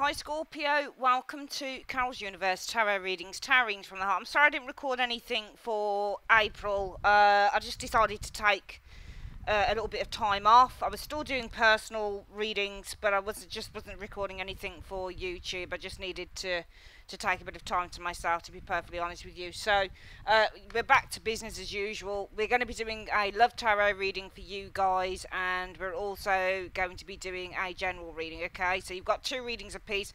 Hi Scorpio, welcome to Carol's Universe Tarot Readings, Tarot Readings from the Heart. I'm sorry I didn't record anything for April. I just decided to take a little bit of time off. I was still doing personal readings, but I wasn't recording anything for YouTube. I just needed to take a bit of time to myself, to be perfectly honest with you. So we're back to business as usual. We're going to be doing a love tarot reading for you guys, and we're also going to be doing a general reading. Okay, so you've got 2 readings apiece.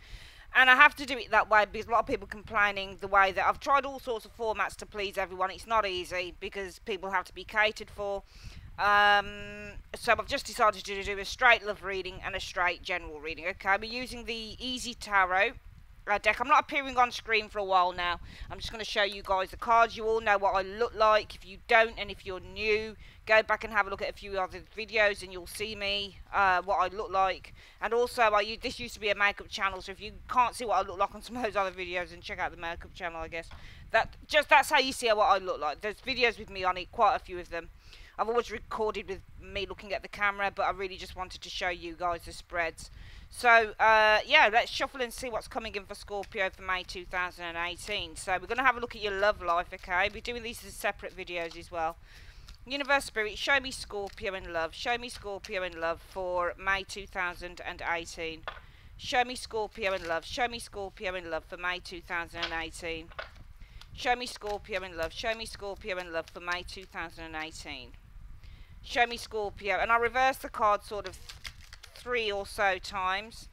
And I have to do it that way because a lot of people complaining the way that I've tried all sorts of formats to please everyone. It's not easy because people have to be catered for. So I've just decided to do a straight love reading and a straight general reading. Okay, we're using the Easy Tarot deck. I'm not appearing on screen for a while now. I'm just going to show you guys the cards. You all know what I look like. If you don't, and if you're new, go back and have a look at a few other videos and you'll see me, what I look like. And also, this used to be a makeup channel, so if you can't see what I look like on some of those other videos, then check out the makeup channel, I guess. That's how you see what I look like. There's videos with me on it, quite a few of them. I've always recorded with me looking at the camera, but I really just wanted to show you guys the spreads. So, yeah, let's shuffle and see what's coming in for Scorpio for May 2018. So, we're going to have a look at your love life, okay? We're doing these as separate videos as well. Universe Spirit, show me Scorpio in love. Show me Scorpio in love for May 2018. Show me Scorpio in love. Show me Scorpio in love for May 2018. Show me Scorpio in love. Show me Scorpio in love for May 2018. Show me Scorpio. And I reverse the card sort of 3 or so times.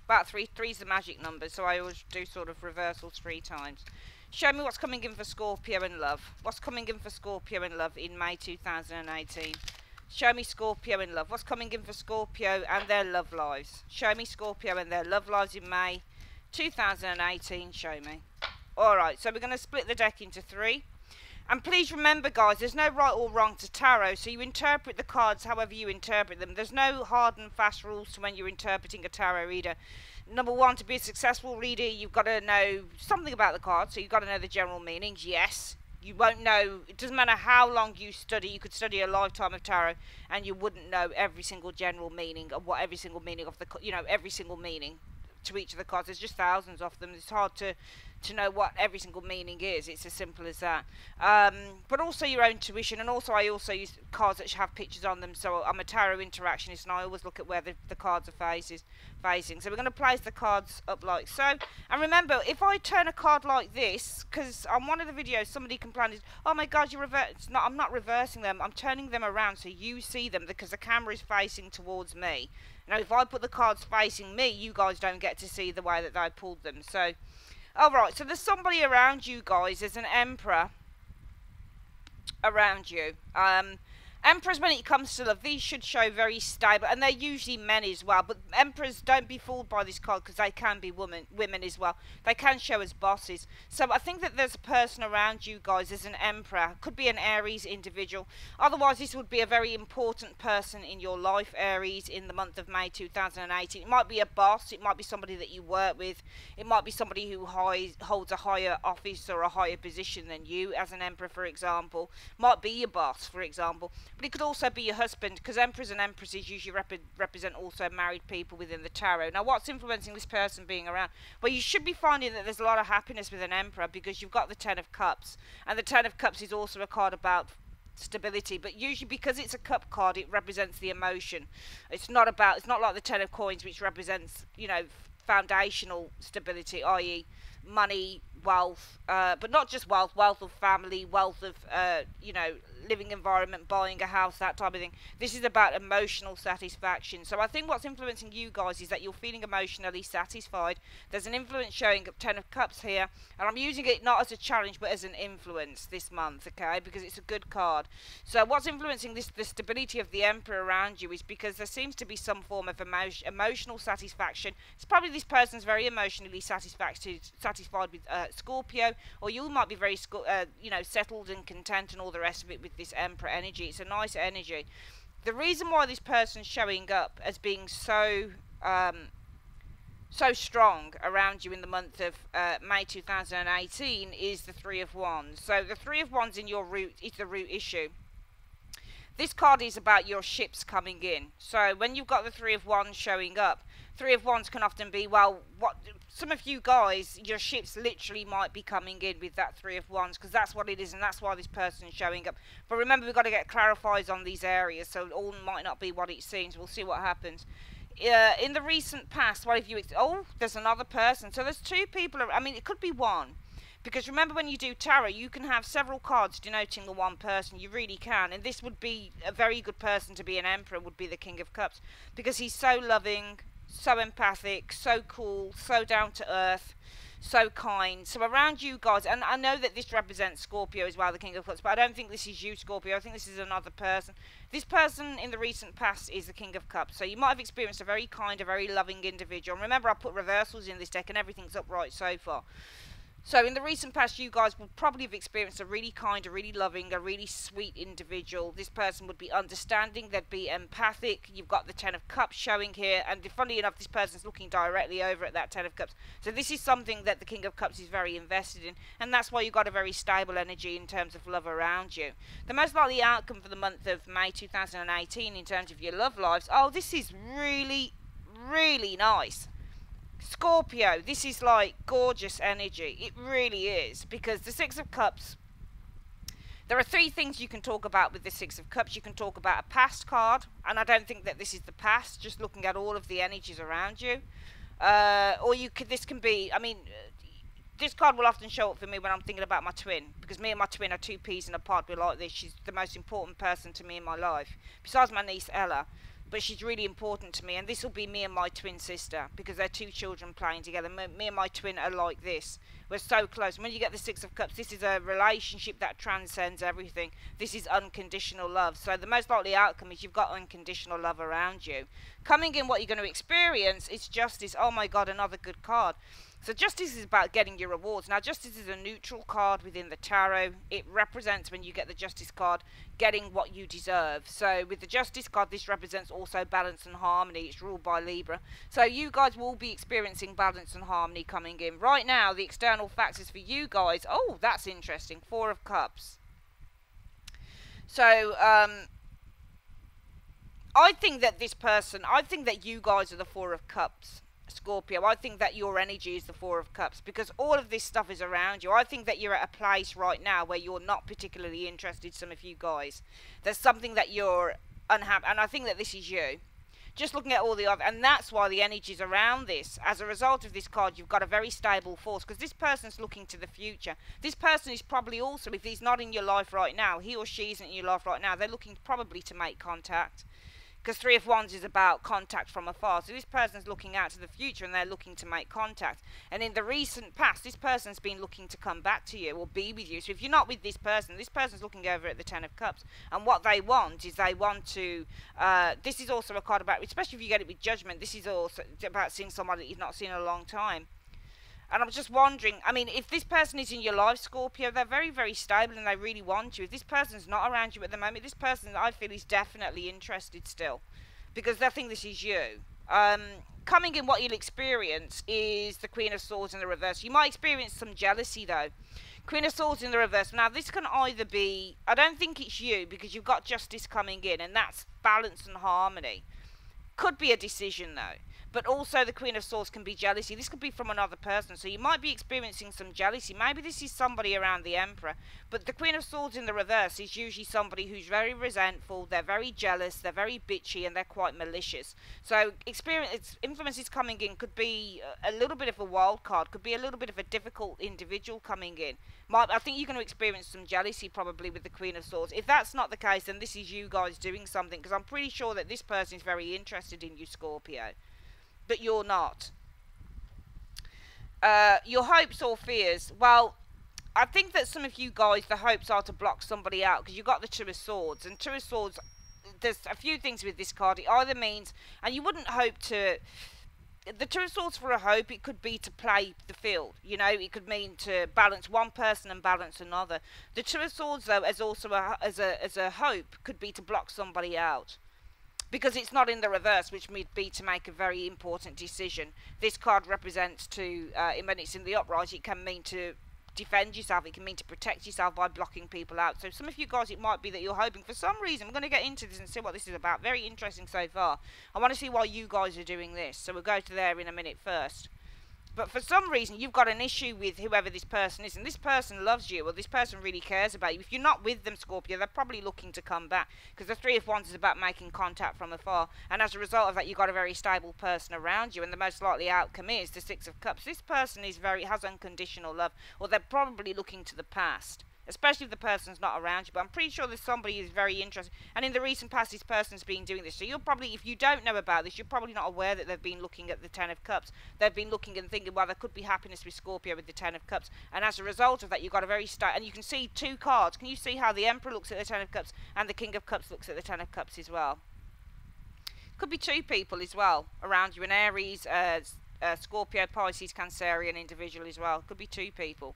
About 3. 3's the magic number, so I always do sort of reversals 3 times. Show me what's coming in for Scorpio in love. What's coming in for Scorpio in love in May 2018. Show me Scorpio in love. What's coming in for Scorpio and their love lives. Show me Scorpio and their love lives in May 2018. Show me. Alright, so we're going to split the deck into 3. And please remember, guys, there's no right or wrong to tarot, so you interpret the cards however you interpret them. There's no hard and fast rules to when you're interpreting a tarot reader. Number 1, to be a successful reader, you've got to know something about the cards, so you've got to know the general meanings, yes. You won't know, it doesn't matter how long you study, you could study a lifetime of tarot, and you wouldn't know every single general meaning of what every single meaning of the, every single meaning to each of the cards. There's just thousands of them. It's hard to know what every single meaning is. It's as simple as that. But also your own tuition, and also I also use cards that have pictures on them, so I'm a tarot interactionist and I always look at where the cards are facing. So we're going to place the cards up like so. And remember, if I turn a card like this, because on one of the videos somebody complained, oh my god, I'm not reversing them, I'm turning them around so you see them because the camera is facing towards me. Now if I put the cards facing me, you guys don't get to see the way that I pulled them. So alright, so there's somebody around you guys. There's an Emperor around you. Emperors, when it comes to love, these should show very stable, and they're usually men as well, but Emperors, don't be fooled by this card, because they can be women as well. They can show as bosses. So I think that there's a person around you guys, there's an Emperor, could be an Aries individual. Otherwise, this would be a very important person in your life, Aries, in the month of May 2018. It might be a boss, it might be somebody that you work with, it might be somebody who holds a higher office or a higher position than you, as an Emperor, for example. Might be your boss, for example. But it could also be your husband, because Emperors and Empresses usually represent also married people within the tarot. Now, what's influencing this person being around? Well, you should be finding that there's a lot of happiness with an Emperor, because you've got the 10 of Cups. And the 10 of Cups is also a card about stability, but usually because it's a cup card, it represents the emotion. It's not like the 10 of Coins, which represents, foundational stability, i.e. money, wealth, but not just wealth of family, wealth of, living environment, buying a house, that type of thing. This is about emotional satisfaction. So I think what's influencing you guys is that you're feeling emotionally satisfied. There's an influence showing up 10 of Cups here, and I'm using it not as a challenge but as an influence this month, okay, because it's a good card. So what's influencing the stability of the Emperor around you is because there seems to be some form of emotional satisfaction. It's probably this person's very emotionally satisfied with Scorpio, or you might be very settled and content and all the rest of it with this Emperor energy. It's a nice energy. The reason why this person's showing up as being so strong around you in the month of May 2018 is the 3 of Wands. So the 3 of Wands in your root is the root issue. This card is about your ships coming in. So when you've got the Three of Wands showing up, Three of Wands can often be, well, what some of you guys, your ships literally might be coming in with that Three of Wands, because that's what it is, and that's why this person is showing up. But remember, we've got to get clarified on these areas, so it all might not be what it seems. We'll see what happens. In the recent past, what have you... Oh, there's another person. So there's two people... I mean, it could be one. Because remember, when you do tarot, you can have several cards denoting the one person. You really can. And this would be a very good person to be an Emperor, would be the King of Cups. Because he's so loving, so empathic, so cool, so down to earth, so kind. So around you guys, and I know that this represents Scorpio as well, the King of Cups, but I don't think this is you, Scorpio. I think this is another person. This person in the recent past is the King of Cups. So you might have experienced a very kind, a very loving individual. And remember, I put reversals in this deck and everything's upright so far. So in the recent past, you guys would probably have experienced a really kind, a really loving, a really sweet individual. This person would be understanding, they'd be empathic. You've got the Ten of Cups showing here, and funnily enough, this person's looking directly over at that Ten of Cups. So this is something that the King of Cups is very invested in, and that's why you've got a very stable energy in terms of love around you. The most likely outcome for the month of May 2018 in terms of your love lives, oh, this is really, really nice. Scorpio, this is like gorgeous energy. It really is, because the Six of Cups, there are three things you can talk about with the Six of Cups. You can talk about a past card, and I don't think that this is the past, just looking at all of the energies around you. Or you could, this can be, I mean, this card will often show up for me when I'm thinking about my twin, because me and my twin are two peas in a pod. We're like this. She's the most important person to me in my life, besides my niece Ella. But she's really important to me, and this will be me and my twin sister, because they're two children playing together. Me and my twin are like this. We're so close. And when you get the Six of Cups, this is a relationship that transcends everything. This is unconditional love. So the most likely outcome is you've got unconditional love around you. Coming in, what you're going to experience is justice. Oh my God, another good card. So justice is about getting your rewards. Now, justice is a neutral card within the tarot. It represents, when you get the justice card, getting what you deserve. So with the justice card, this represents also balance and harmony. It's ruled by Libra. So you guys will be experiencing balance and harmony coming in. Right now, the external factors for you guys, oh, that's interesting. Four of Cups. So, I think that this person, I think that you guys are the Four of Cups. Scorpio, I think that your energy is the Four of Cups, because all of this stuff is around you. I think that you're at a place right now where you're not particularly interested, some of you guys. There's something that you're unhappy, and I think that this is you. Just looking at all the other, and that's why the energy's around this. As a result of this card, you've got a very stable force, because this person's looking to the future. This person is probably also, if he's not in your life right now, he or she isn't in your life right now, they're looking probably to make contact. Because Three of Wands is about contact from afar. So this person's looking out to the future, and they're looking to make contact. And in the recent past, this person's been looking to come back to you or be with you. So if you're not with this person's looking over at the Ten of Cups. And what they want is they want to... this is also a card about, especially if you get it with Judgment, this is also about seeing somebody that you've not seen in a long time. And I'm just wondering, I mean, if this person is in your life, Scorpio, they're very, very stable and they really want you. If this person's not around you at the moment, this person, I feel, is definitely interested still. Because they think this is you. Coming in, what you'll experience is the Queen of Swords in the reverse. You might experience some jealousy, though. Queen of Swords in the reverse. Now, this can either be... I don't think it's you, because you've got justice coming in, and that's balance and harmony. Could be a decision, though. But also the Queen of Swords can be jealousy. This could be from another person. So you might be experiencing some jealousy. Maybe this is somebody around the Emperor. But the Queen of Swords in the reverse is usually somebody who's very resentful. They're very jealous. They're very bitchy. And they're quite malicious. So influences coming in could be a little bit of a wild card. Could be a little bit of a difficult individual coming in. I think you're going to experience some jealousy probably with the Queen of Swords. If that's not the case, then this is you guys doing something. Because I'm pretty sure that this person is very interested in you, Scorpio. But you're not. Your hopes or fears. Well, I think that some of you guys, the hopes are to block somebody out, because you've got the Two of Swords. And Two of Swords, there's a few things with this card. It either means, and you wouldn't hope to... The Two of Swords for a hope, it could be to play the field. You know, it could mean to balance one person and balance another. The Two of Swords, though, as also as a hope, could be to block somebody out. Because it's not in the reverse, which would be to make a very important decision. This card represents to, when it's in the upright, it can mean to defend yourself. It can mean to protect yourself by blocking people out. So some of you guys, it might be that you're hoping for some reason. I'm going to get into this and see what this is about. Very interesting so far. I want to see why you guys are doing this. So we'll go to there in a minute first. But for some reason, you've got an issue with whoever this person is, and this person loves you, or this person really cares about you. If you're not with them, Scorpio, they're probably looking to come back, because the Three of Wands is about making contact from afar, and as a result of that, you've got a very stable person around you, and the most likely outcome is the Six of Cups. This person has unconditional love, or they're probably looking to the past. Especially if the person's not around you, but I'm pretty sure there's somebody who's very interested, and in the recent past this person's been doing this, so you're probably, if you don't know about this, you're probably not aware that they've been looking at the Ten of Cups. They've been looking and thinking, well, there could be happiness with Scorpio with the Ten of Cups, and as a result of that, you've got a very and you can see two cards. Can you see how the Emperor looks at the Ten of Cups, and the King of Cups looks at the Ten of Cups as well? Could be two people as well around you, an Aries, Scorpio, Pisces, Cancerian individual as well. Could be two people.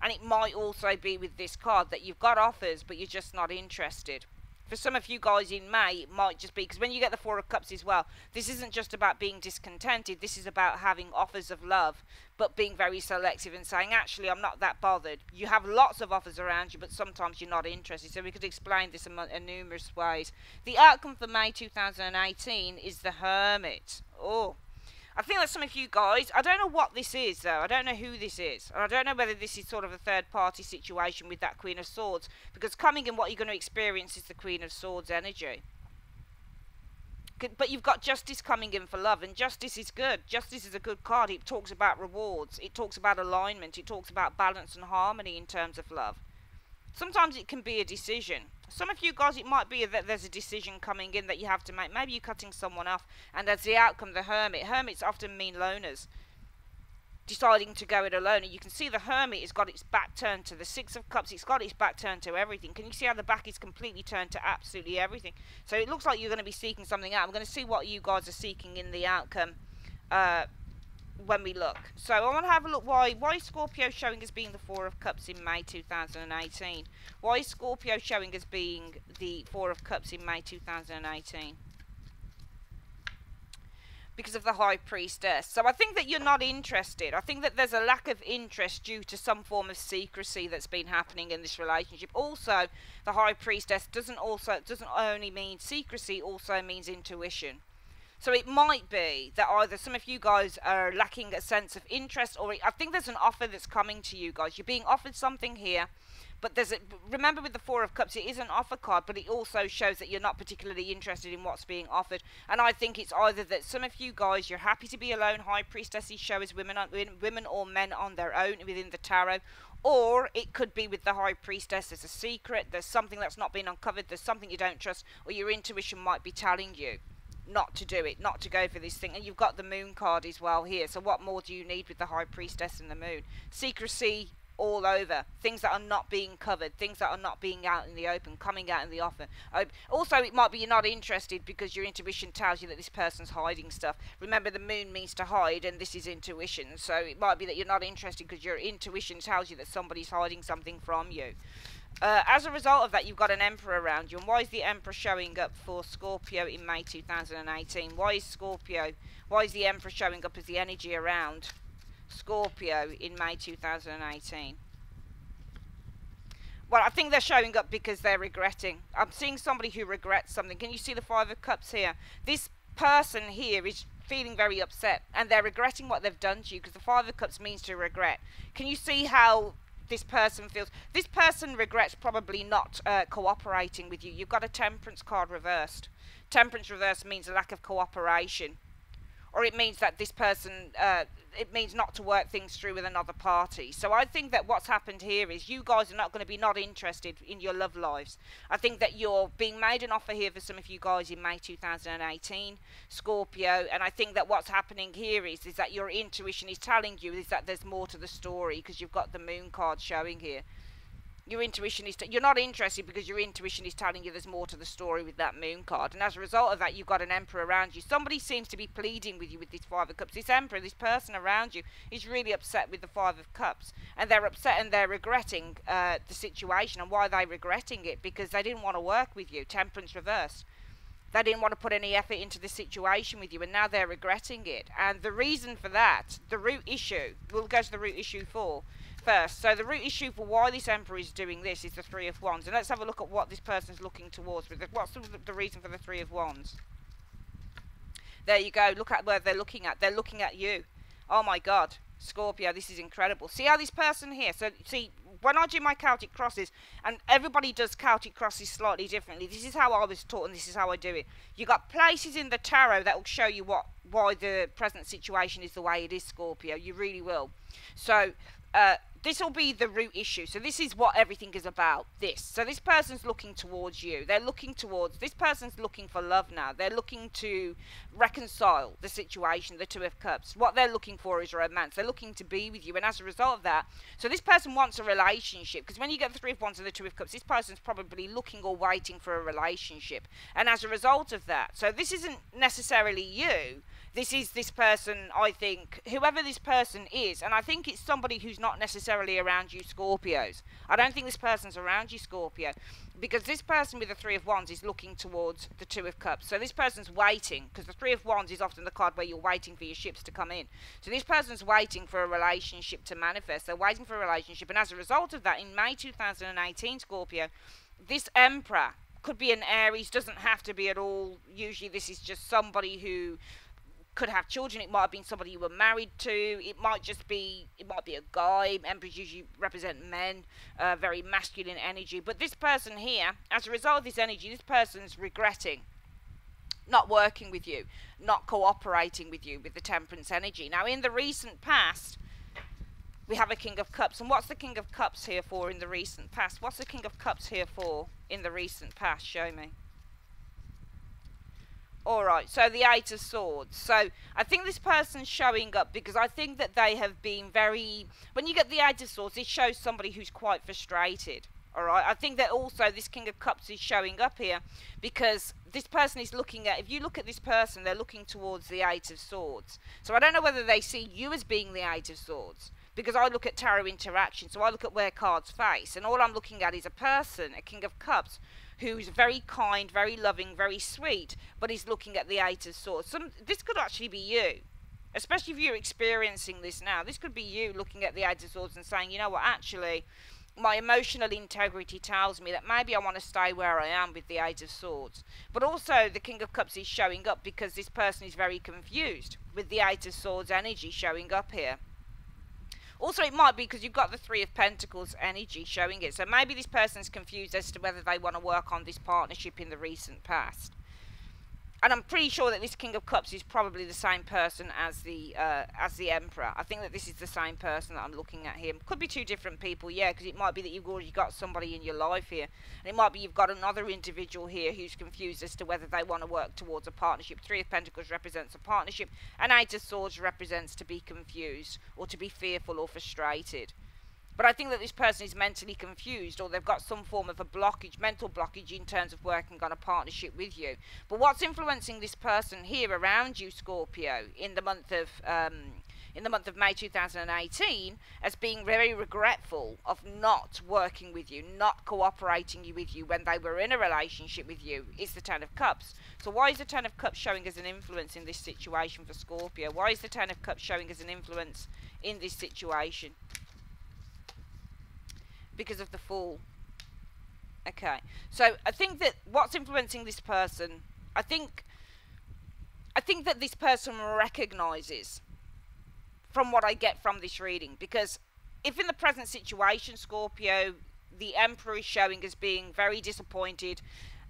And it might also be with this card that you've got offers, but you're just not interested. For some of you guys in May, it might just be, because when you get the Four of Cups as well, this isn't just about being discontented. This is about having offers of love, but being very selective and saying, actually, I'm not that bothered. You have lots of offers around you, but sometimes you're not interested. So we could explain this in numerous ways. The outcome for May 2018 is the Hermit. Oh. I think that some of you guys, I don't know what this is though, I don't know who this is, and I don't know whether this is sort of a third party situation with that Queen of Swords, because coming in what you're going to experience is the Queen of Swords energy. But you've got Justice coming in for love, and Justice is good. Justice is a good card. It talks about rewards, it talks about alignment, it talks about balance and harmony in terms of love. Sometimes it can be a decision. Some of you guys, it might be that there's a decision coming in that you have to make. Maybe you're cutting someone off, and as the outcome, the Hermit. Hermits often mean loners, deciding to go it alone. And you can see the Hermit has got its back turned to the Six of Cups. It's got its back turned to everything. Can you see how the back is completely turned to absolutely everything? So it looks like you're going to be seeking something out. I'm going to see what you guys are seeking in the outcome when we look. So I want to have a look why Scorpio showing as being the Four of Cups in May 2018. Why is Scorpio showing as being the Four of Cups in May 2018? Because of the High Priestess. So I think that you're not interested. I think that there's a lack of interest due to some form of secrecy that's been happening in this relationship. Also, the High Priestess doesn't only mean secrecy, also means intuition. So it might be that either some of you guys are lacking a sense of interest, or I think there's an offer that's coming to you guys. You're being offered something here, but remember with the Four of Cups, it is an offer card, but it also shows that you're not particularly interested in what's being offered. And I think it's either that some of you guys, you're happy to be alone. High Priestesses show as women or men on their own within the tarot. Or it could be with the High Priestess, there's a secret, there's something that's not been uncovered, there's something you don't trust, or your intuition might be telling you not to do it, not to go for this thing. And you've got the Moon card as well here. So what more do you need with the High Priestess and the Moon? Secrecy all over. Things that are not being covered. Things that are not being out in the open. Coming out in the open. Also, it might be you're not interested because your intuition tells you that this person's hiding stuff. Remember, the Moon means to hide, and this is intuition. So it might be that you're not interested because your intuition tells you that somebody's hiding something from you. As a result of that, you've got an Emperor around you. And why is the Emperor showing up for Scorpio in May 2018? Why is the Emperor showing up as the energy around Scorpio in May 2018? Well, I think they're showing up because they're regretting. I'm seeing somebody who regrets something. Can you see the Five of Cups here? This person here is feeling very upset, and they're regretting what they've done to you, because the Five of Cups means to regret. Can you see how this person feels? This person regrets probably not cooperating with you. You've got a Temperance card reversed. Temperance reversed means a lack of cooperation, or it means that this person, it means not to work things through with another party. So I think that what's happened here is you guys are not going to be not interested in your love lives. I think that you're being made an offer here for some of you guys in May 2018, Scorpio, and I think that what's happening here is that your intuition is telling you is that there's more to the story, because you've got the Moon card showing here. Your intuition is, you're not interested because your intuition is telling you there's more to the story with that Moon card. And as a result of that, you've got an Emperor around you. Somebody seems to be pleading with you with this Five of Cups. This Emperor, this person around you, is really upset with the Five of Cups. And they're upset and they're regretting the situation. And why are they regretting it? Because they didn't want to work with you. Temperance reversed. They didn't want to put any effort into the situation with you, and now they're regretting it. And the reason for that, the root issue, we'll go to the root issue 4. first. So the root issue for why this Emperor is doing this is the Three of Wands. And let's have a look at what this person's looking towards. What's the reason for the Three of Wands? There you go. Look at where they're looking at. They're looking at you. Oh my God. Scorpio, this is incredible. See how this person here, so see, when I do my Celtic crosses, and everybody does Celtic crosses slightly differently, this is how I was taught and this is how I do it. You got places in the tarot that will show you why the present situation is the way it is, Scorpio. You really will. So this will be the root issue. So this is what everything is about. So this person's looking towards you. This person's looking for love now. They're looking to reconcile the situation, the Two of Cups. What they're looking for is romance. They're looking to be with you. And as a result of that, so this person wants a relationship. Because when you get the Three of Wands and the Two of Cups, this person's probably looking or waiting for a relationship. And as a result of that, so this isn't necessarily you. This is this person, I think, whoever this person is, and I think it's somebody who's not necessarily around you, Scorpios. I don't think this person's around you, Scorpio, because this person with the Three of Wands is looking towards the Two of Cups. So this person's waiting, because the Three of Wands is often the card where you're waiting for your ships to come in. So this person's waiting for a relationship to manifest. They're waiting for a relationship, and as a result of that, in May 2018, Scorpio, this Emperor could be an Aries, doesn't have to be at all. Usually this is just somebody who could have children. It might have been somebody you were married to. It might be a guy. Emperors usually represent men, very masculine energy. But this person here, as a result of this energy, this person's regretting not working with you, not cooperating with you with the Temperance energy. Now, in the recent past, we have a King of Cups. And what's the King of Cups here for in the recent past? What's the King of Cups here for in the recent past? Show me. Alright, so the Eight of Swords. So I think this person's showing up because I think that they have been very... When you get the Eight of Swords, it shows somebody who's quite frustrated. Alright, I think that also this King of Cups is showing up here because this person is looking at... If you look at this person, they're looking towards the Eight of Swords. So I don't know whether they see you as being the Eight of Swords, because I look at tarot interaction, so I look at where cards face, and all I'm looking at is a person, a King of Cups, who's very kind, very loving, very sweet, but he's looking at the Eight of Swords. This could actually be you, especially if you're experiencing this now. This could be you looking at the Eight of Swords and saying, you know what, actually, my emotional integrity tells me that maybe I want to stay where I am with the Eight of Swords. But also, the King of Cups is showing up because this person is very confused with the Eight of Swords energy showing up here. Also, it might be because you've got the Three of Pentacles energy showing it. So maybe this person's confused as to whether they want to work on this partnership in the recent past. And I'm pretty sure that this King of Cups is probably the same person as the Emperor. I think that this is the same person that I'm looking at here. Could be two different people, yeah, because it might be that you've already got somebody in your life here. And it might be you've got another individual here who's confused as to whether they want to work towards a partnership. Three of Pentacles represents a partnership, and Eight of Swords represents to be confused or to be fearful or frustrated. But I think that this person is mentally confused, or they've got some form of a blockage, mental blockage in terms of working on a partnership with you. But what's influencing this person here around you, Scorpio, in the month of May 2018, as being very regretful of not working with you, not cooperating with you when they were in a relationship with you, is the Ten of Cups. So why is the Ten of Cups showing as an influence in this situation for Scorpio? Why is the Ten of Cups showing as an influence in this situation? Because of the Fool. Okay, so I think that what's influencing this person, I think that this person recognises, from what I get from this reading, because if in the present situation, Scorpio, the Emperor is showing as being very disappointed,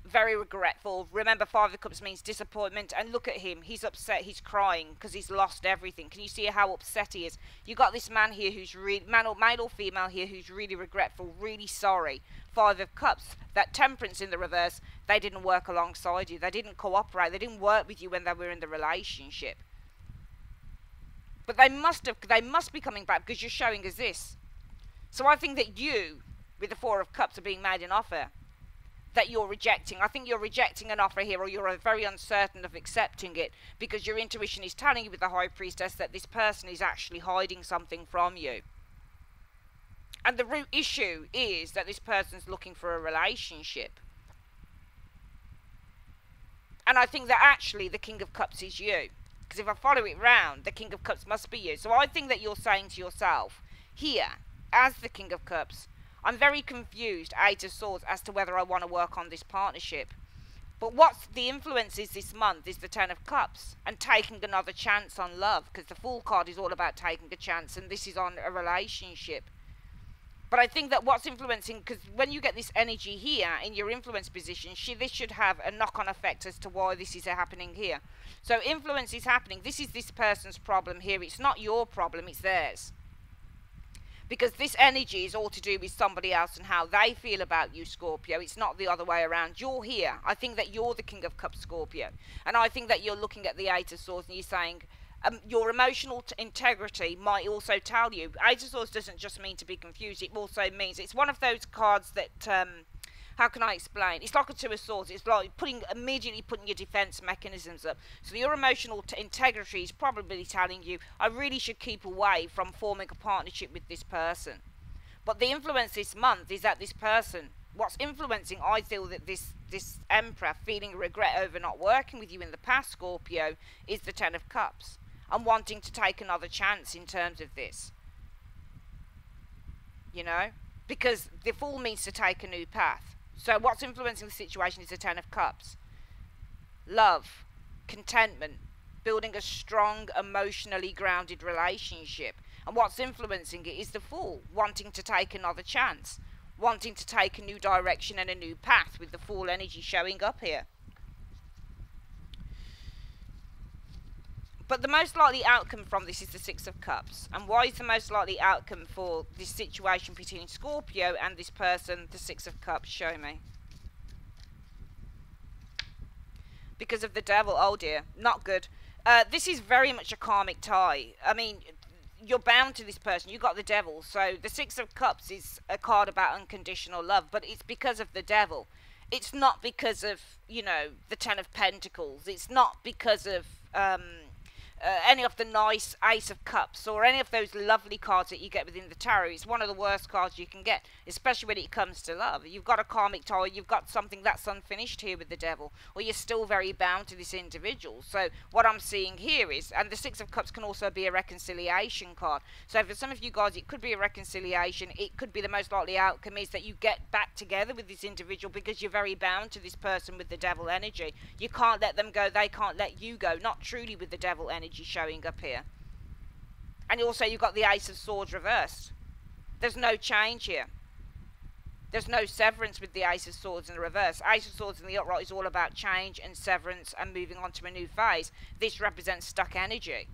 very regretful. Remember, Five of Cups means disappointment, and look at him, he's upset, he's crying because he's lost everything. Can you see how upset he is? You got this man here who's really, male or female here, who's really regretful, really sorry. Five of Cups, that Temperance in the reverse, they didn't work alongside you, they didn't cooperate, they didn't work with you when they were in the relationship. But they must be coming back, because you're showing us this. So I think that you, with the Four of Cups, are being made an offer that you're rejecting. I think you're rejecting an offer here, or you're very uncertain of accepting it, because your intuition is telling you with the High Priestess that this person is actually hiding something from you. And the root issue is that this person's looking for a relationship. And I think that actually the King of Cups is you. Because if I follow it round, the King of Cups must be you. So I think that you're saying to yourself, here, as the King of Cups, I'm very confused, Eight of Swords, as to whether I want to work on this partnership. But what's the influence is this month is the Ten of Cups and taking another chance on love, because the Fool card is all about taking a chance, and this is on a relationship. But I think that what's influencing, because when you get this energy here in your influence position, this should have a knock-on effect as to why this is happening here. So influence is happening. This is this person's problem here. It's not your problem, it's theirs. Because this energy is all to do with somebody else and how they feel about you, Scorpio. It's not the other way around. You're here. I think that you're the King of Cups, Scorpio. And I think that you're looking at the Eight of Swords and you're saying, your emotional integrity might also tell you. Eight of Swords doesn't just mean to be confused. It also means it's one of those cards that, how can I explain? It's like a Two of Swords. It's like immediately putting your defense mechanisms up. So your emotional integrity is probably telling you, I really should keep away from forming a partnership with this person. But the influence this month is that this person, what's influencing, I feel that this Emperor feeling regret over not working with you in the past, Scorpio, is the Ten of Cups. And wanting to take another chance in terms of this. You know? Because the Fool means to take a new path. So what's influencing the situation is the Ten of Cups. Love, contentment, building a strong, emotionally grounded relationship. And what's influencing it is the Fool, wanting to take another chance. Wanting to take a new direction and a new path, with the Fool energy showing up here. But the most likely outcome from this is the Six of Cups. And why is the most likely outcome for this situation between Scorpio and this person, the Six of Cups? Show me. Because of the Devil. Oh dear, not good. This is very much a karmic tie. I mean, you're bound to this person. You got the Devil. So the Six of Cups is a card about unconditional love. But it's because of the Devil. It's not because of, you know, the Ten of Pentacles. It's not because of... any of the nice Ace of Cups or any of those lovely cards that you get within the tarot. It's one of the worst cards you can get, especially when it comes to love. You've got a karmic tie, you've got something that's unfinished here with the Devil, or you're still very bound to this individual. So what I'm seeing here is, and the Six of Cups can also be a reconciliation card. So for some of you guys, it could be a reconciliation. It could be the most likely outcome is that you get back together with this individual because you're very bound to this person with the Devil energy. You can't let them go, they can't let you go. Not truly with the Devil energy showing up here. And also you've got the Ace of Swords reversed. There's no change here. There's no severance with the Ace of Swords in the reverse. Ace of Swords in the upright is all about change and severance and moving on to a new phase. This represents stuck energy.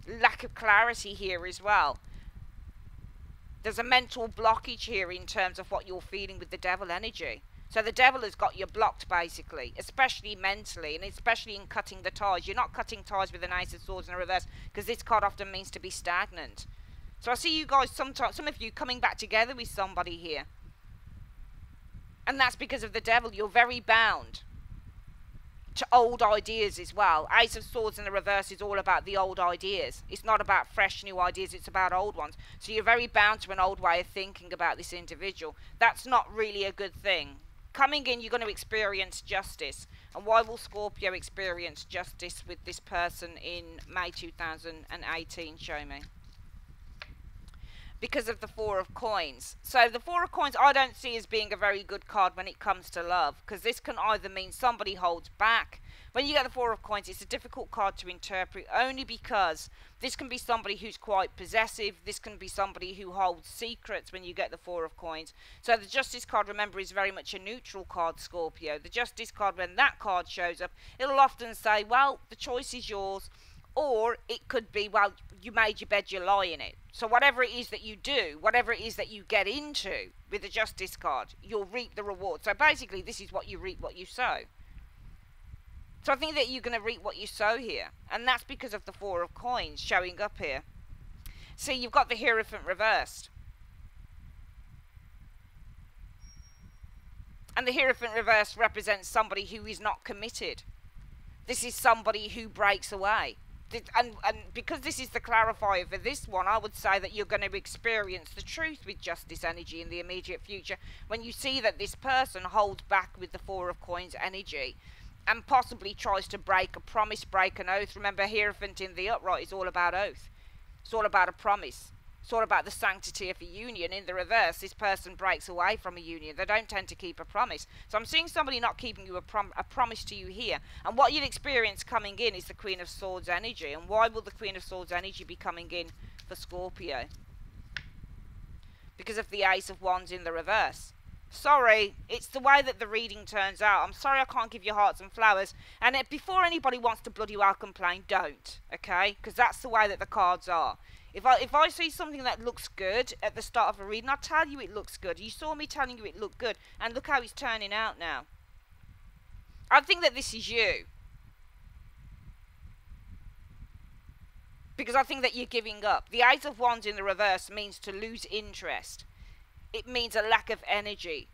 Lack of clarity here as well. There's a mental blockage here in terms of what you're feeling with the Devil energy. So the Devil has got you blocked, basically, especially mentally, and especially in cutting the ties. You're not cutting ties with an Ace of Swords in the reverse, because this card often means to be stagnant. So I see you guys sometimes, some of you coming back together with somebody here. And that's because of the Devil. You're very bound to old ideas as well. Ace of Swords in the reverse is all about the old ideas. It's not about fresh new ideas, it's about old ones. So you're very bound to an old way of thinking about this individual. That's not really a good thing. Coming in, you're going to experience justice. And why will Scorpio experience justice with this person in May 2018? Show me. Because of the Four of Coins. So the Four of Coins I don't see as being a very good card when it comes to love. Because this can either mean somebody holds back. When you get the Four of Coins, it's a difficult card to interpret, only because this can be somebody who's quite possessive. This can be somebody who holds secrets when you get the Four of Coins. So the Justice card, remember, is very much a neutral card, Scorpio. The Justice card, when that card shows up, it'll often say, well, the choice is yours. Or it could be, well, you made your bed, you lie in it. So whatever it is that you do, whatever it is that you get into with the Justice card, you'll reap the reward. So basically, this is what you reap, what you sow. So I think that you're going to reap what you sow here. And that's because of the Four of Coins showing up here. See, you've got the Hierophant reversed. And the Hierophant reversed represents somebody who is not committed. This is somebody who breaks away. And because this is the clarifier for this one, I would say that you're going to experience the truth with Justice energy in the immediate future when you see that this person holds back with the Four of Coins energy. and possibly tries to break a promise, break an oath. Remember, Hierophant in the upright is all about oath. It's all about a promise. It's all about the sanctity of a union. In the reverse, this person breaks away from a union. They don't tend to keep a promise. So I'm seeing somebody not keeping you a promise to you here. And what you'd experience coming in is the Queen of Swords energy. And why will the Queen of Swords energy be coming in for Scorpio? Because of the Ace of Wands in the reverse. Sorry, it's the way that the reading turns out. I'm sorry I can't give you hearts and flowers. And before anybody wants to bloody well complain, don't. Okay? Because that's the way that the cards are. If I see something that looks good at the start of a reading, I'll tell you it looks good. You saw me telling you it looked good. And look how it's turning out now. I think that this is you. Because I think that you're giving up. The Ace of Wands in the reverse means to lose interest. It means a lack of energy.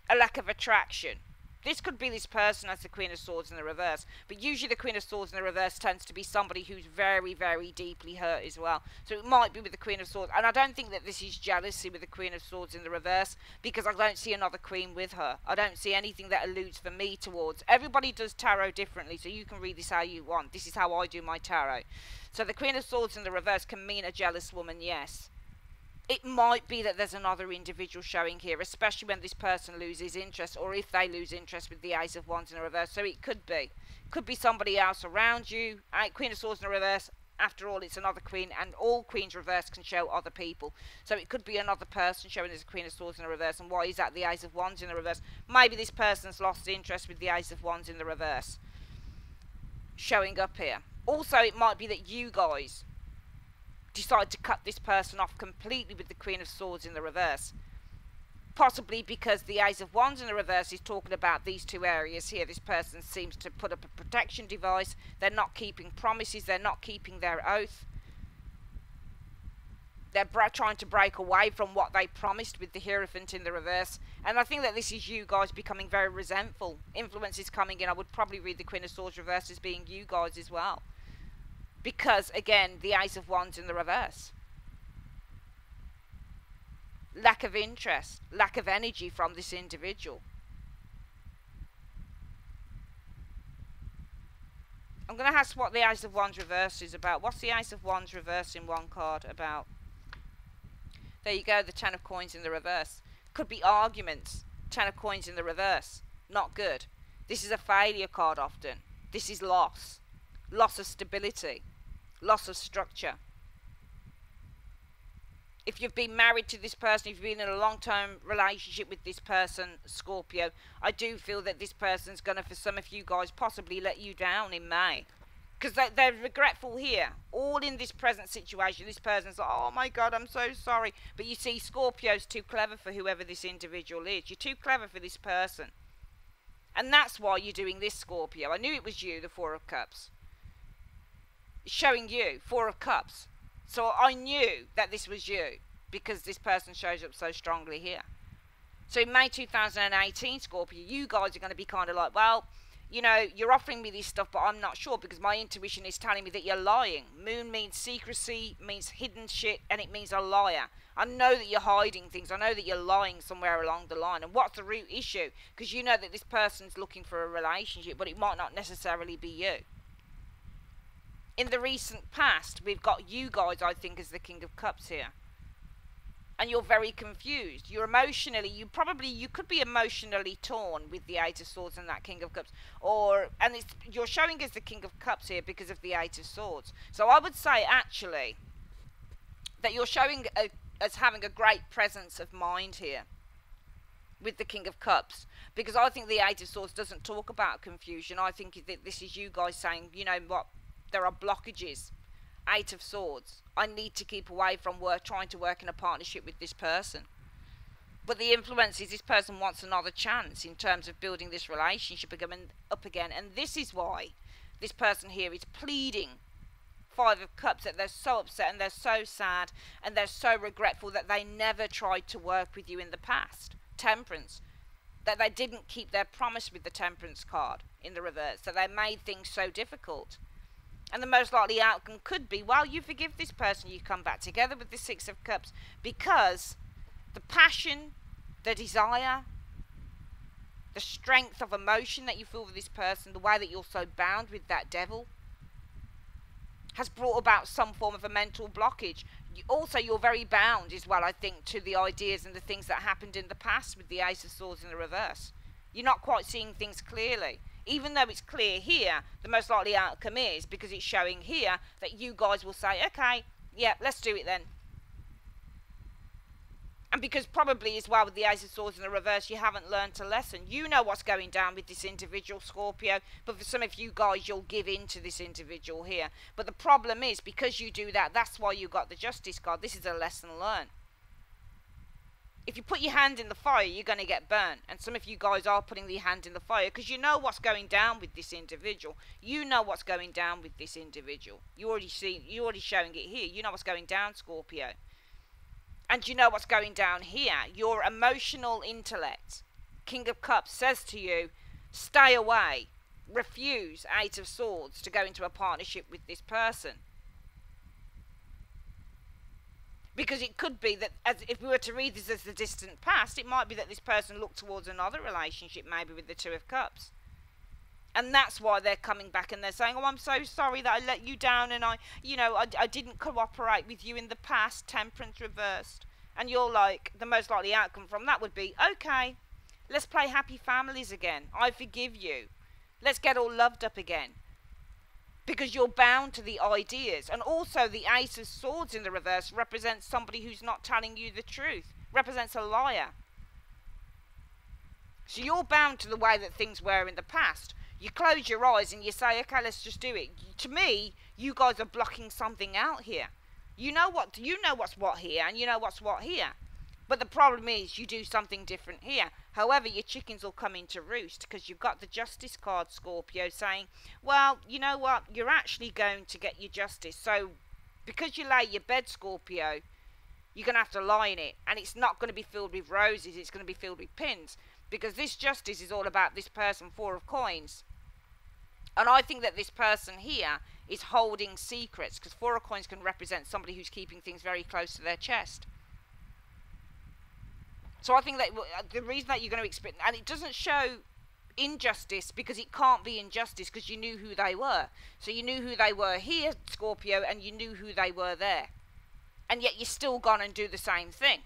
A lack of attraction. This could be this person as the Queen of Swords in the reverse. But usually the Queen of Swords in the reverse tends to be somebody who's very, very deeply hurt as well. So it might be with the Queen of Swords. And I don't think that this is jealousy with the Queen of Swords in the reverse. Because I don't see another queen with her. I don't see anything that alludes for me towards. Everybody does tarot differently. So you can read this how you want. This is how I do my tarot. So the Queen of Swords in the reverse can mean a jealous woman, yes. It might be that there's another individual showing here, especially when this person loses interest, or if they lose interest with the Ace of Wands in the reverse. So it could be. Could be somebody else around you. Queen of Swords in the reverse, after all, it's another queen, and all queens reverse can show other people. So it could be another person showing as a Queen of Swords in the reverse. And why is that the Ace of Wands in the reverse? Maybe this person's lost interest with the Ace of Wands in the reverse showing up here. Also, it might be that you guys decide to cut this person off completely with the Queen of Swords in the reverse. Possibly because the Ace of Wands in the reverse is talking about these two areas here. This person seems to put up a protection device. They're not keeping promises. They're not keeping their oath. They're trying to break away from what they promised with the Hierophant in the reverse. And I think that this is you guys becoming very resentful. Influence is coming in. I would probably read the Queen of Swords reverse as being you guys as well. Because, again, the Ace of Wands in the reverse. Lack of interest, lack of energy from this individual. I'm going to ask what the Ace of Wands reverse is about. What's the Ace of Wands reverse in one card about? There you go, the Ten of Coins in the reverse. Could be arguments. Ten of Coins in the reverse. Not good. This is a failure card often. This is loss. Loss of stability. Loss of structure. If you've been married to this person, if you've been in a long-term relationship with this person, Scorpio, I do feel that this person's going to, for some of you guys, possibly let you down in May. Because they're regretful here. All in this present situation, this person's like, oh my God, I'm so sorry. But you see, Scorpio's too clever for whoever this individual is. You're too clever for this person. And that's why you're doing this, Scorpio. I knew it was you, the Four of Cups. It's showing you, Four of Cups. So I knew that this was you, because this person shows up so strongly here. So in May 2018, Scorpio, you guys are going to be kind of like, well, you know, you're offering me this stuff, but I'm not sure, because my intuition is telling me that you're lying. Moon means secrecy, means hidden shit, and it means a liar. I know that you're hiding things. I know that you're lying somewhere along the line. And what's the root issue? Because you know that this person's looking for a relationship, but it might not necessarily be you. In the recent past, we've got you guys, I think, as the King of Cups here. And you're very confused. You're emotionally, you could be emotionally torn with the Eight of Swords and that King of Cups. And you're showing as the King of Cups here because of the Eight of Swords. So I would say, actually, that you're showing as having a great presence of mind here with the King of Cups. Because I think the Eight of Swords doesn't talk about confusion. I think that this is you guys saying, you know what, there are blockages. Eight of Swords. I need to keep away from trying to work in a partnership with this person. But the influence is this person wants another chance in terms of building this relationship up again. And this is why this person here is pleading, Five of Cups, that they're so upset and they're so sad and they're so regretful that they never tried to work with you in the past. Temperance. That they didn't keep their promise with the Temperance card in the reverse. That they made things so difficult. And the most likely outcome could be, while you forgive this person, you come back together with the Six of Cups, because the passion, the desire, The strength of emotion that you feel with this person, the way that you're so bound with that devil, has brought about some form of a mental blockage. Also, you're very bound as well, I think, to the ideas and the things that happened in the past with the Ace of Swords in the reverse. You're not quite seeing things clearly. Even though it's clear here, the most likely outcome is, because it's showing here, that you guys will say, okay, yeah, let's do it then. And because probably as well with the Ace of Swords in the reverse, you haven't learned a lesson. You know what's going down with this individual, Scorpio. But for some of you guys, you'll give in to this individual here. But the problem is, because you do that, that's why you got the Justice card. This is a lesson learned. If you put your hand in the fire, you're going to get burnt. And some of you guys are putting your hand in the fire because you know what's going down with this individual. You know what's going down with this individual. You're already showing it here. You know what's going down, Scorpio. And you know what's going down here. Your emotional intellect, King of Cups, says to you, stay away. Refuse, Eight of Swords, to go into a partnership with this person. Because it could be that, if we were to read this as the distant past, it might be that this person looked towards another relationship, maybe with the Two of Cups. And that's why they're coming back and they're saying, oh, I'm so sorry that I let you down and I didn't cooperate with you in the past, Temperance reversed. And you're like, the most likely outcome from that would be, okay, let's play happy families again. I forgive you. Let's get all loved up again. Because you're bound to the ideas. And also the Ace of Swords in the reverse represents somebody who's not telling you the truth. Represents a liar. So you're bound to the way that things were in the past. You close your eyes and you say, okay, let's just do it. To me, you guys are blocking something out here. You know what's what here, and you know what's what here. But the problem is you do something different here. However, your chickens will come into roost because you've got the Justice card, Scorpio, saying, well, you know what, you're actually going to get your justice. So because you lay your bed, Scorpio, you're going to have to lie in it. And it's not going to be filled with roses, it's going to be filled with pins. Because this justice is all about this person, Four of Coins. And I think that this person here is holding secrets, because Four of Coins can represent somebody who's keeping things very close to their chest. So I think that the reason that you're going to experience, and it doesn't show injustice because it can't be injustice because you knew who they were. So you knew who they were here, Scorpio, and you knew who they were there. And yet you're still gone and do the same thing.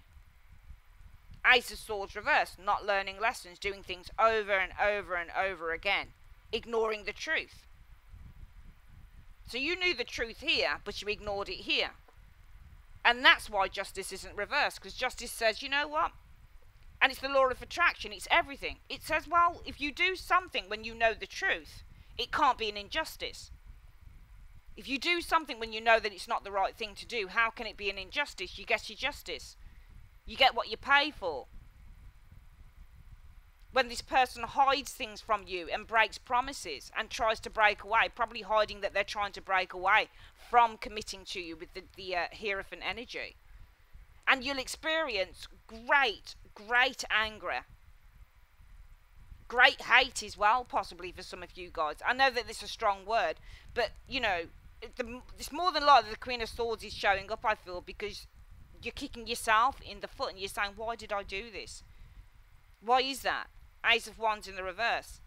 Ace of Swords reversed, not learning lessons, doing things over and over and over again, ignoring the truth. So you knew the truth here, but you ignored it here. And that's why justice isn't reversed, because justice says, you know what? And it's the law of attraction, it's everything. It says, well, if you do something when you know the truth, it can't be an injustice. If you do something when you know that it's not the right thing to do, how can it be an injustice? You get your justice. You get what you pay for. When this person hides things from you and breaks promises and tries to break away, probably hiding that they're trying to break away from committing to you with the Hierophant energy. And you'll experience great anger. Great hate as well, possibly, for some of you guys. I know that this is a strong word, but, you know, it's more than likely the Queen of Swords is showing up, I feel, because you're kicking yourself in the foot and you're saying, why did I do this? Why is that? Ace of Wands in the reverse.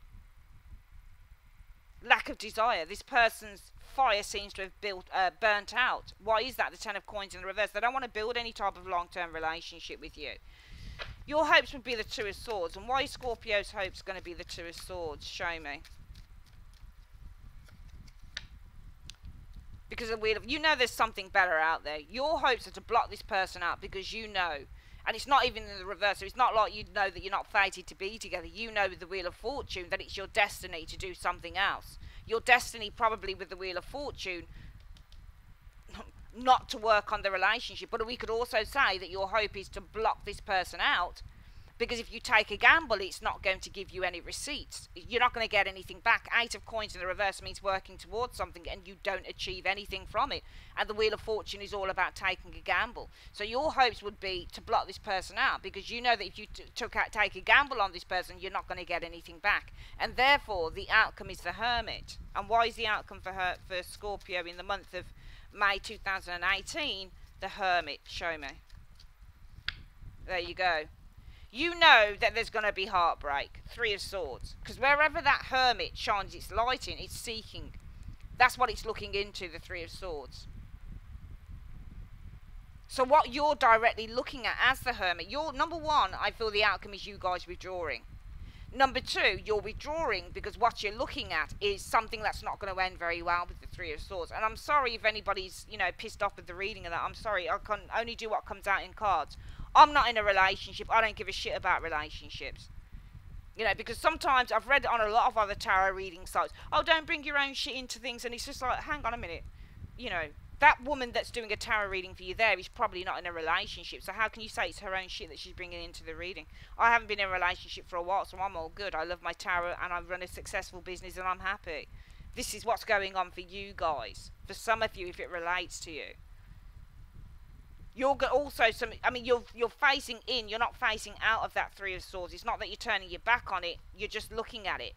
Lack of desire. This person's fire seems to have burnt out. Why is that? The Ten of Coins in the reverse. They don't want to build any type of long-term relationship with you. Your hopes would be the Two of Swords. And why is Scorpio's hopes going to be the Two of Swords? Show me. Because of the Wheel of... You know there's something better out there. Your hopes are to block this person out because you know... And it's not even in the reverse. So it's not like you know that you're not fated to be together. You know with the Wheel of Fortune that it's your destiny to do something else. Your destiny probably with the Wheel of Fortune not to work on the relationship. But we could also say that your hope is to block this person out. Because if you take a gamble, it's not going to give you any receipts. You're not going to get anything back. Eight of Coins in the reverse means working towards something and you don't achieve anything from it. And the Wheel of Fortune is all about taking a gamble. So your hopes would be to block this person out because you know that if you take a gamble on this person, you're not going to get anything back. And therefore, the outcome is the Hermit. And why is the outcome for Scorpio in the month of May 2018 the Hermit? Show me. There you go. You know that there's going to be heartbreak. Three of Swords. Because wherever that Hermit shines its light in, it's seeking. That's what it's looking into, the Three of Swords. So what you're directly looking at as the Hermit, you're, number one, I feel the outcome is you guys withdrawing. Number two, you're withdrawing because what you're looking at is something that's not going to end very well with the Three of Swords. And I'm sorry if anybody's, you know, pissed off with the reading of that. I'm sorry. I can only do what comes out in cards. I'm not in a relationship. I don't give a shit about relationships. You know, because sometimes I've read it on a lot of other tarot reading sites. Oh, don't bring your own shit into things. And it's just like, hang on a minute. You know, that woman that's doing a tarot reading for you there is probably not in a relationship. So how can you say it's her own shit that she's bringing into the reading? I haven't been in a relationship for a while, so I'm all good. I love my tarot and I run a successful business and I'm happy. This is what's going on for you guys. For some of you, if it relates to you. You're also you're facing in, you're not facing out of that Three of Swords. It's not that you're turning your back on it, you're just looking at it.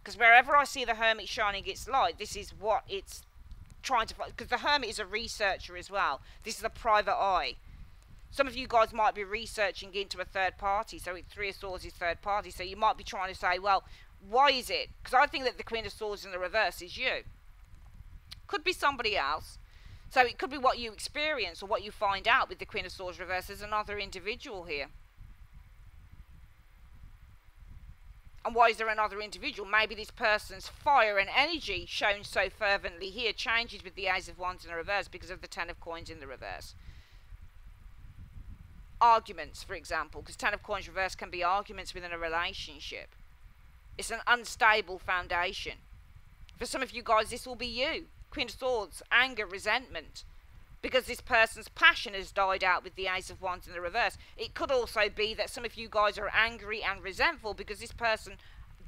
Because wherever I see the Hermit shining its light, this is what it's trying to, because the Hermit is a researcher as well. This is a private eye. Some of you guys might be researching into a third party, so Three of Swords is third party, so you might be trying to say, well, why is it? Because I think that the Queen of Swords in the reverse is you. Could be somebody else. So it could be what you experience or what you find out with the Queen of Swords reverse as another individual here. And why is there another individual? Maybe this person's fire and energy shown so fervently here changes with the Ace of Wands in the reverse because of the Ten of Coins in the reverse. Arguments, for example, because Ten of Coins reverse can be arguments within a relationship. It's an unstable foundation. For some of you guys, this will be you. Queen of Swords, anger, resentment, because this person's passion has died out with the Ace of Wands in the reverse. It could also be that some of you guys are angry and resentful because this person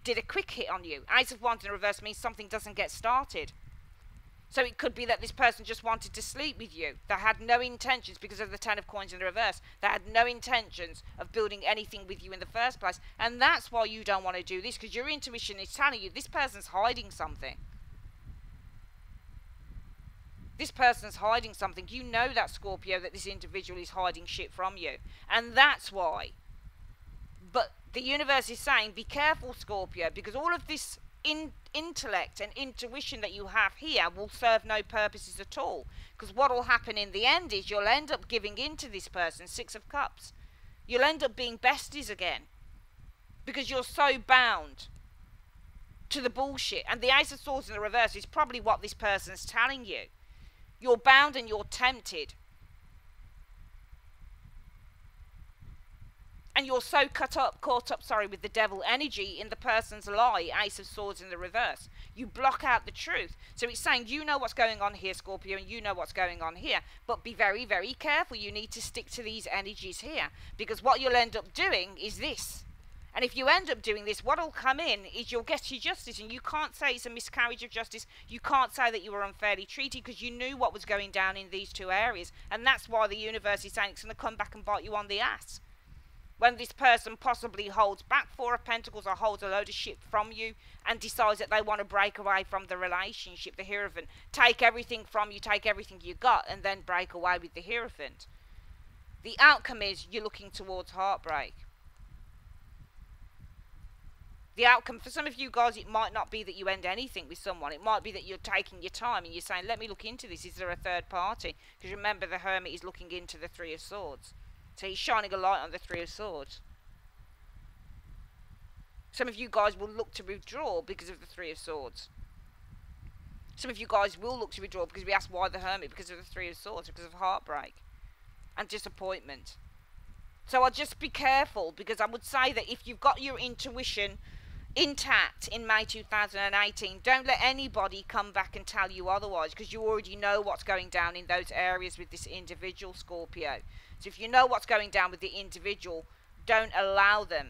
did a quick hit on you. Ace of Wands in the reverse means something doesn't get started. So it could be that this person just wanted to sleep with you. They had no intentions because of the Ten of Coins in the reverse. They had no intentions of building anything with you in the first place. And that's why you don't want to do this, because your intuition is telling you this person's hiding something. This person's hiding something. You know that, Scorpio, that this individual is hiding shit from you. And that's why. But the universe is saying, be careful, Scorpio, because all of this intellect and intuition that you have here will serve no purposes at all. Because what will happen in the end is you'll end up giving in to this person, Six of Cups. You'll end up being besties again. Because you're so bound to the bullshit. And the Ace of Swords in the reverse is probably what this person's telling you. You're bound and you're tempted. And you're so caught up, with the devil energy in the person's lie, Ace of Swords in the reverse. You block out the truth. So it's saying, you know what's going on here, Scorpio, and you know what's going on here. But be very, very careful. You need to stick to these energies here. Because what you'll end up doing is this. And if you end up doing this, what will come in is you'll get your justice. And you can't say it's a miscarriage of justice. You can't say that you were unfairly treated because you knew what was going down in these two areas. And that's why the universe is saying it's going to come back and bite you on the ass. When this person possibly holds back Four of Pentacles or holds a load of shit from you and decides that they want to break away from the relationship, the Hierophant. Take everything from you, take everything you got, and then break away with the Hierophant. The outcome is you're looking towards heartbreak. The outcome, for some of you guys, it might not be that you end anything with someone. It might be that you're taking your time and you're saying, let me look into this. Is there a third party? Because remember, the Hermit is looking into the Three of Swords. So he's shining a light on the Three of Swords. Some of you guys will look to withdraw because of the Three of Swords. Some of you guys will look to withdraw because we asked why the Hermit, because of the Three of Swords, because of heartbreak and disappointment. So I'll just be careful, because I would say that if you've got your intuition intact in May 2018, don't let anybody come back and tell you otherwise, because you already know what's going down in those areas with this individual, Scorpio. So if you know what's going down with the individual, don't allow them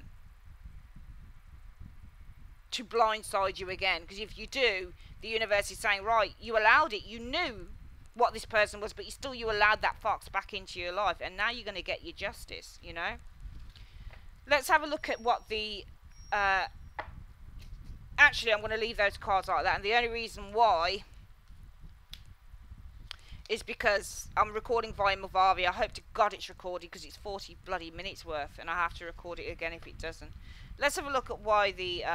to blindside you again, because if you do, the universe is saying, right, you allowed it, you knew what this person was, but you allowed that fox back into your life, and now you're going to get your justice, you know. Let's have a look at what the actually, I'm going to leave those cards like that, and the only reason why is because I'm recording via Movavi. I hope to God it's recorded because it's 40 bloody minutes worth, and I have to record it again if it doesn't. Let's have a look at why the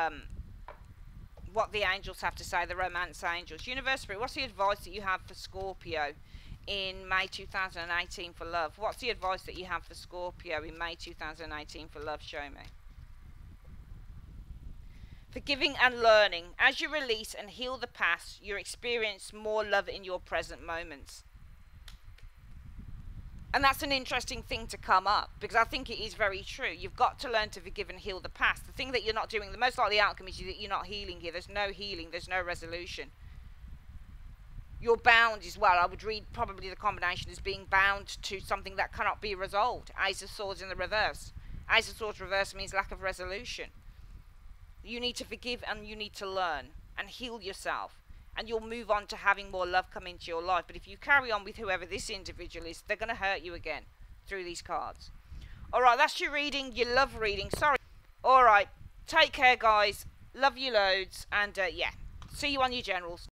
what the angels have to say, the romance angels. Universe Spirit, what's the advice that you have for Scorpio in May 2018 for love? What's the advice that you have for Scorpio in May 2018 for love? Show me. Forgiving and learning. As you release and heal the past, you experience more love in your present moments. And that's an interesting thing to come up, because I think it is very true. You've got to learn to forgive and heal the past. The thing that you're not doing, the most likely outcome is that you're not healing here. There's no healing. There's no resolution. You're bound as well. I would read probably the combination as being bound to something that cannot be resolved. Ace of Swords in the reverse. Ace of Swords reverse means lack of resolution. You need to forgive and you need to learn and heal yourself. And you'll move on to having more love come into your life. But if you carry on with whoever this individual is, they're going to hurt you again through these cards. Alright, that's your reading, your love reading. Sorry. Alright, take care guys. Love you loads. And yeah, see you on your generals.